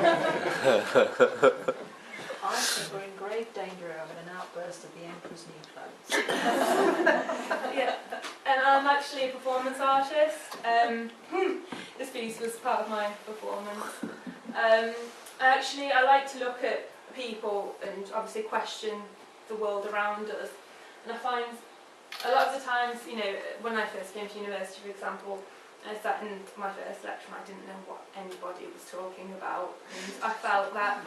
I think we're in grave danger of an outburst of the Emperor's new clothes. Yeah, and I'm actually a performance artist. This piece was part of my performance. I like to look at people and obviously question the world around us. And I find a lot of the times, you know, when I first came to university, for example, I sat in my first lecture and I didn't know what anybody was talking about. And I felt that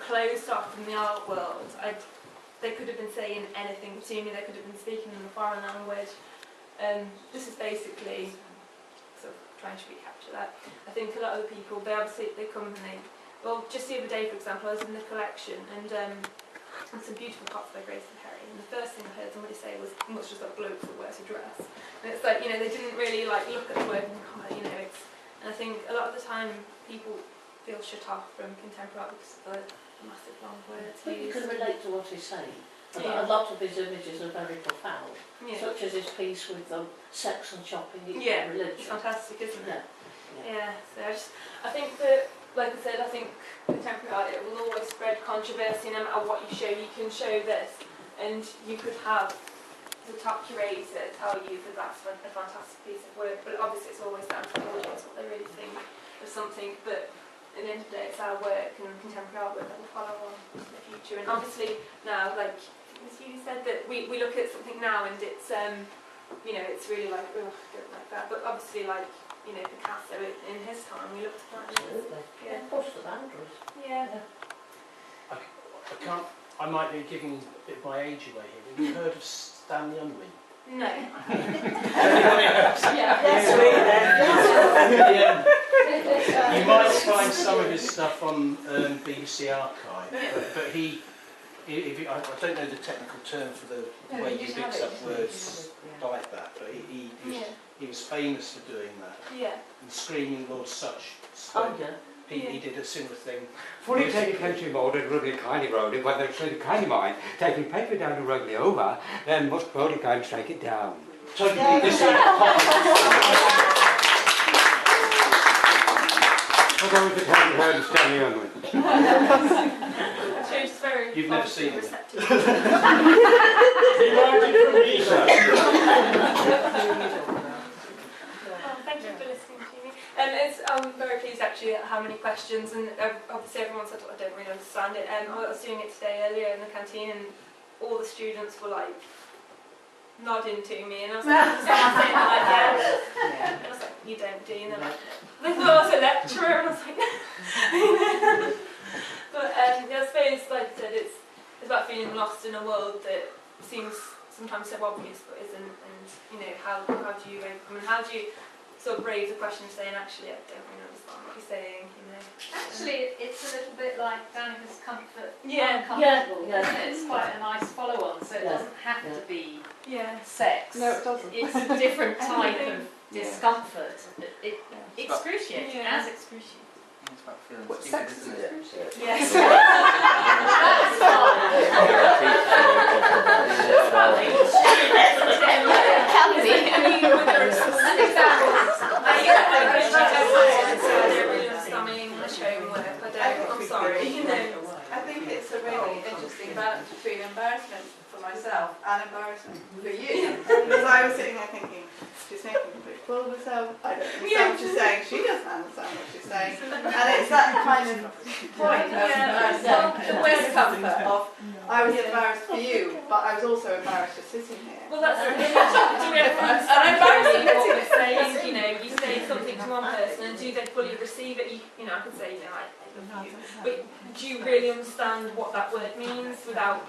closed off from the art world. They could have been saying anything to me, they could have been speaking in a foreign language. This is basically sort of trying to recapture that. I think a lot of the people, they come and they, well, just the other day, for example, I was in the collection and some beautiful pots by Grace and Perry, and the first thing I heard somebody say was, much as that bloke that wears a dress. And it's like, you know, they didn't really like look at the word and you know, and I think a lot of the time people feel shut off from contemporary art because of the massive long words. But you can relate to what he's saying. Yeah. A lot of his images are very profound, Yeah. such as his piece with sex and shopping, Yeah, religion. it's fantastic, isn't it? Yeah. Yeah, so I think that, like I said, I think contemporary art, it will always spread controversy no matter what you show. You can show this, and you could have the top curator tell you that that's a fantastic piece of work, but obviously it's always down to the audience what they really think of something. But at the end of the day, it's our work and contemporary art work that will follow on in the future. And obviously now, like as you said, that we look at something now and it's you know, it's really like, oh, I don't like that. But obviously, like, you know, Picasso in his time, we looked at that. Absolutely. Yeah. Push the boundaries. Yeah. I can't. I might be giving a bit of my age away here. Have you heard of Stanley Unwin? No. You might find some of his stuff on BBC Archive, but he. I don't know the technical term for the way he picks up words like that, but he was famous for doing that. Yeah. And Screaming Lord Such. Oh, yeah. He did a similar thing. Fully taking country mode and rubbly kindly road, and whether it's really kindly mind, taking paper down and rubbly over, then must probably kind of strike it down. Totally I'll go with the time heard of Stanley Unwin. You've never seen it? receptive. Thank you for listening to me. I'm very pleased actually at how many questions, and obviously everyone said, I don't really understand it. I was doing it today earlier in the canteen, and all the students were like nodding to me, and I was like, yeah. And I was like, you don't do, and they're like, they thought I was a lecturer, and I was like, but I suppose, like I said, it's about feeling lost in a world that seems sometimes so obvious but isn't, and you know, how do you sort of raise a question saying, actually, I don't really understand what you're saying, you know. Actually, it's a little bit like Danica's comfort. Yeah. Uncomfortable, Yeah. isn't it? It's quite a nice follow-on, so it Yeah. doesn't have to be Yeah. sex. No, it doesn't. It's a different type of Yeah. discomfort. It's excruciating, Yeah. as excruciating. It's about feeling What stupid, sex isn't is it? it? Yes. I'm sorry. I think it's a really interesting balance between embarrassment for myself and embarrassment for you. Because I was sitting there thinking, she's making a big fool of herself, I don't understand what she's saying, she doesn't understand what she's saying. And it's that kind of point of discomfort of, I was embarrassed for you, but I was also embarrassed just sitting here. Well, that's it. I'm embarrassed what we're saying. You know, you say something to one person, and do they fully receive it? You know, I could say, you know, I love you, but do you really understand what that word means without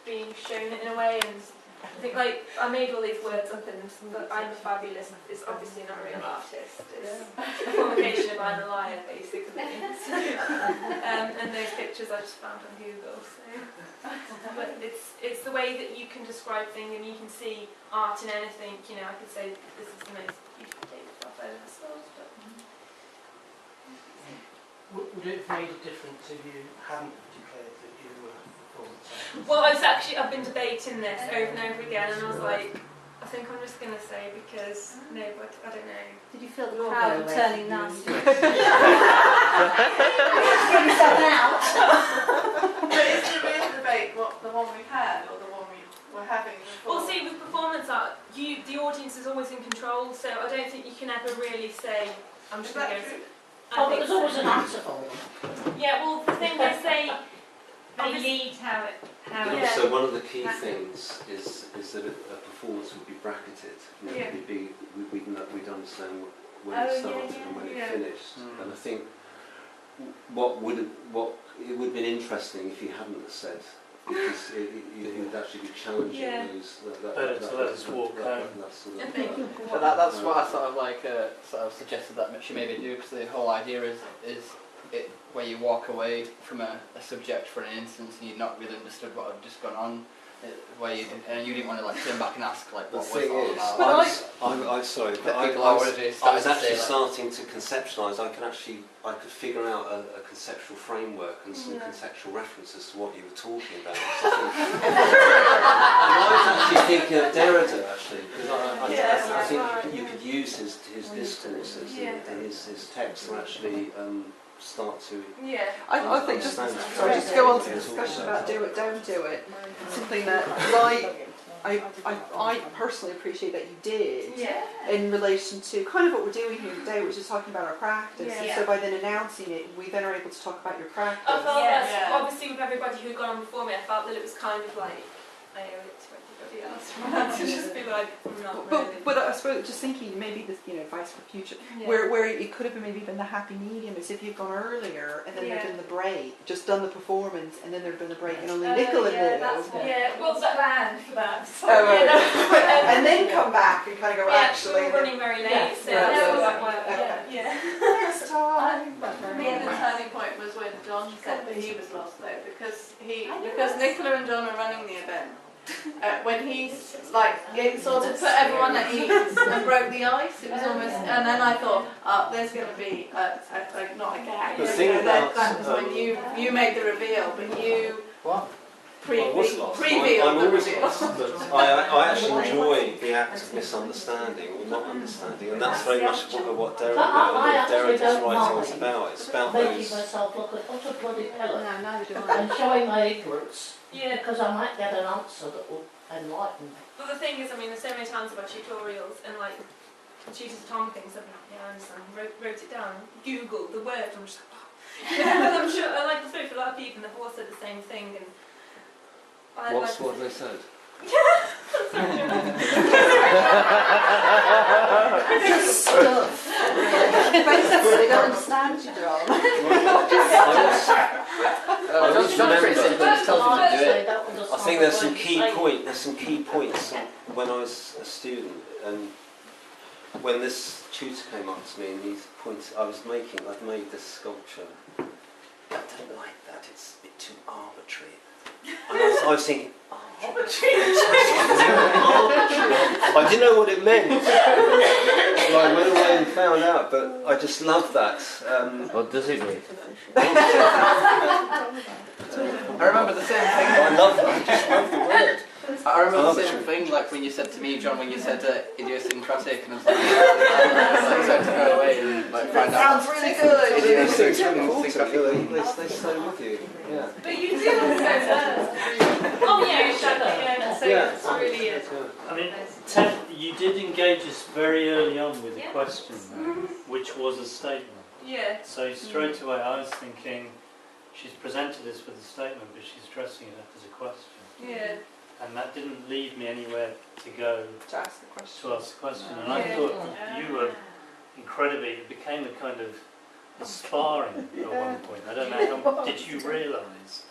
being shown it in a way? And I think, like, I made all these words up, and I'm a fabulous is obviously not a real artist. It's a fornication of I'm a liar, basically. And those pictures I just found on Google. So. But it's the way that you can describe things, and you can see art in anything. You know, I could say this is the most beautiful photograph I've ever saw. Would it have made a difference if you hadn't declared that you were a performance artist? Well, I've been debating this over and over again, and I was like, I think I'm just going to say because no, but I don't know. Did you feel the You'll crowd go away turning from nasty? you. never really say, I'm just Is going that to go. true? I Oh, but think there's so. always an answer for them. Yeah, well, the thing is They obviously- lead how it. And Yeah. also, one of the key things is that a performance would be bracketed. You know, Yeah. it'd be, we'd understand when Oh, it yeah, started yeah, and when yeah. it finished. Mm. And I think it would have been interesting if you hadn't have said, because it would actually be challenging Yeah. those. Better to let us walk home. That sort I of, think. But that's what I sort of like sort of suggested that she maybe do, because the whole idea is it where you walk away from a subject for an instance and you've not really understood what had just gone on, where you didn't want to like turn back and ask like the what was it thing all is, about. I'm sorry, but That people I already was started to actually say, like, starting to conceptualise. I could figure out a conceptual framework and some Yeah. conceptual references to what you were talking about. I was actually thinking of Derrida actually, because I think you could use his discourses Yeah. and his texts to actually start to. Yeah. I think just to go on to the discussion about do it, don't do it. Something that I personally appreciate that you did Yeah. in relation to kind of what we're doing here today, which is talking about our practice. Yeah. And so by then announcing it, we then are able to talk about your practice. I felt Yeah. that obviously with everybody who'd gone on before me, I felt that it was kind of like I owe it to everybody else to just be like, not really. But I suppose just thinking maybe this, advice for future, Yeah. where it could have been maybe even the happy medium is if you'd gone earlier and then there'd Yeah. been the break, just done the performance and then there'd been the break and only Oh, Nicola yeah, knew. that's what, yeah, well, What's that, planned for that? Oh, right. yeah, And then come back and kind of go, we actually. were running very late, Yeah. so Yeah. that was Yeah. like, well, Okay. yeah. Next time. But Me, the turning point was when John said that he was lost though, because Nicola and John are running the event. When he it sort of put everyone at ease and broke the ice, it was almost, and then I thought, there's going to be not a gag. The thing about, that was when you made the reveal, but you Well, I was lost. I'm previewed the always reveal. lost, but I actually enjoy the act of misunderstanding or not understanding, and that's very much what But I actually Derrida's don't writing is mind about. It's about making those. myself look an utter bloody pillar No, neither do I. and showing my ignorance, Yeah. because I might get an answer that will enlighten me. But the thing is, I mean, there's so many times about tutorials and like tutors Tom things. I'm like, yeah, I understand. Wrote it down. Google the word. I'm just like, oh. I'm sure. I like to speak for a lot of people, and they've all said the same thing. And I What like have they said? Stuff. Basically, they don't understand you, John. John's pretty simple, just tells you to do it. I think there's some key points when I was a student, and when this tutor came up to me and he pointed, I've made this sculpture. I don't like that, it's a bit too arbitrary. And I was thinking, arbitrary? I didn't know what it meant. So I went away and found out, but I just love that. What does it mean? I I remember the same thing. love that, I just love the word. I remember the same thing, like when you said to me, John, when you said idiosyncratic, and I was like, so to go away and like find out. Sounds really good. These things are important, they stay with you. Yeah. But you do also oh yeah, exactly. Yeah. So Yeah. it's really is. I mean, Ted, you did engage us very early on with Yeah. a question, though, which was a statement. Yeah. So straight away I was thinking, she's presented this with a statement, but she's dressing it up as a question. Yeah. And that didn't leave me anywhere to go To ask the question. to ask the question. And I Yeah. thought you were incredibly, it became a kind of sparring at one point. I don't know, did you realise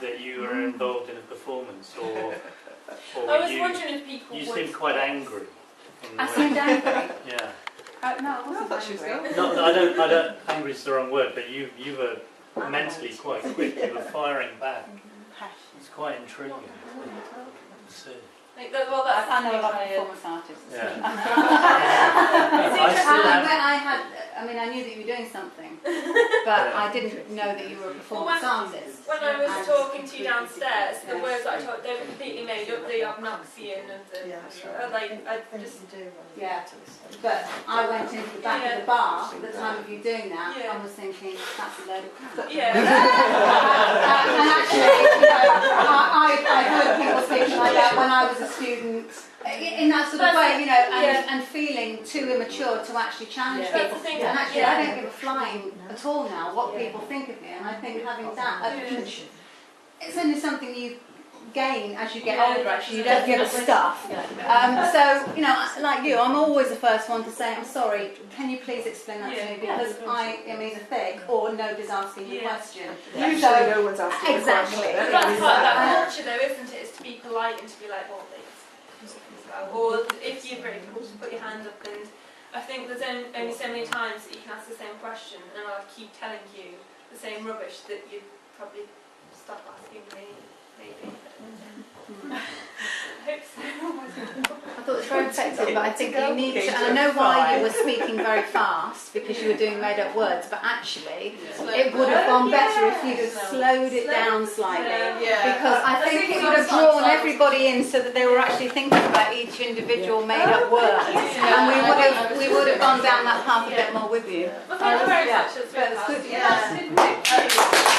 that you were involved in a performance, or I was you wondering if people would. seemed quite angry. In the I way- seemed angry. Yeah. No, I I wasn't thought she was angry. going. No, I don't. Angry is the wrong word, but you were mentally quite quick. You were firing back. It's quite intriguing to see. Like, well, that's I know a lot of something performance artists. Yeah. I knew that you were doing something, but I didn't know that you were a performance artist. When I was And- talking to you downstairs, the words that I talked, they were completely made up. The obnoxian and the I just Yeah, but I went into the back of the bar at the time of you doing that Yeah. and was thinking, that's a load of crap. yeah. And actually, I heard people speaking like that when I was a student in that sort of way, you know, and feeling too immature to actually challenge That's people. the thing, And actually, yeah. I don't give a flying at all now what people think of me, and I think having that, it's only something you gain as you get older. Actually, you don't give a stuff. So, you know, like you, I'm always the first one to say, I'm sorry, can you please explain that to me, because I am either thick or nobody's asking the question. Usually So- no one's asking Exactly. the But question. that's part of that culture though, isn't it? Is to be polite and to be like, well, thanks. Or if you're grateful, to put your hand up. And I think there's only so many times that you can ask the same question and I'll keep telling you the same rubbish that you probably stop asking me, maybe. I hope so. I thought it was very effective, but I think you need to, and I know why you were speaking very fast, because you were doing made up words, but actually it would have gone better if you'd have slowed it down slightly. Yeah. Because I think it would have drawn everybody in so that they were actually thinking about each individual made up word. And we would have gone down that path a bit more with you. Well, thank you very much. It's But it's good. Yeah.